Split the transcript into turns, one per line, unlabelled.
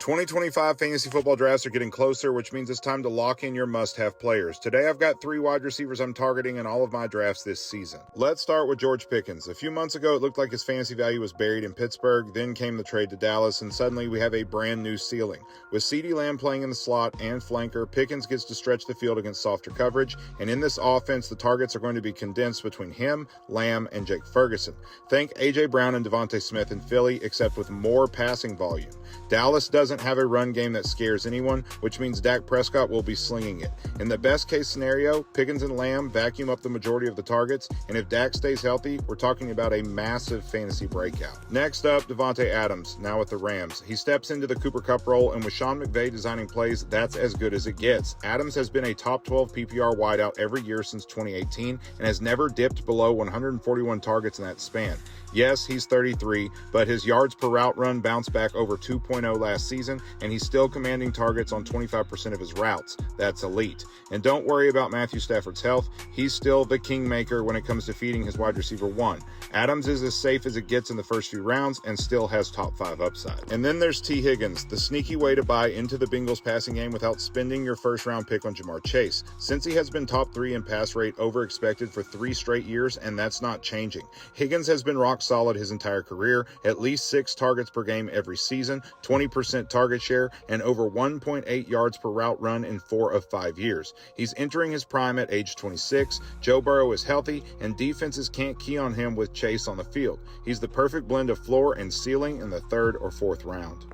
2025 fantasy football drafts are getting closer, which means it's time to lock in your must-have players. Today, I've got 3 wide receivers I'm targeting in all of my drafts this season. Let's start with George Pickens. A few months ago, it looked like his fantasy value was buried in Pittsburgh. Then came the trade to Dallas, and suddenly we have a brand new ceiling. With CeeDee Lamb playing in the slot and flanker, Pickens gets to stretch the field against softer coverage, and in this offense, the targets are going to be condensed between him, Lamb, and Jake Ferguson. Think A.J. Brown and Devontae Smith in Philly, except with more passing volume. Dallas doesn't have a run game that scares anyone, which means Dak Prescott will be slinging it. In the best case scenario, Pickens and Lamb vacuum up the majority of the targets, and if Dak stays healthy, we're talking about a massive fantasy breakout. Next up, Davante Adams, now with the Rams. He steps into the Cooper Kupp role, and with Sean McVay designing plays, that's as good as it gets. Adams has been a top 12 PPR wideout every year since 2018 and has never dipped below 141 targets in that span. Yes, he's 33, but his yards per route run bounced back over 2.0 last season, and he's still commanding targets on 25% of his routes. That's elite. And don't worry about Matthew Stafford's health. He's still the kingmaker when it comes to feeding his wide receiver one. Adams is as safe as it gets in the first few rounds and still has top 5 upside. And then there's T. Higgins, the sneaky way to buy into the Bengals passing game without spending your first round pick on Jamar Chase. Since he has been top 3 in pass rate over expected for 3 straight years, and that's not changing. Higgins has been rock solid his entire career, at least 6 targets per game every season, 20% target share, and over 1.8 yards per route run in 4 of 5 years. He's entering his prime at age 26. Joe Burrow is healthy, and defenses can't key on him with Chase on the field. He's the perfect blend of floor and ceiling in the 3rd or 4th round.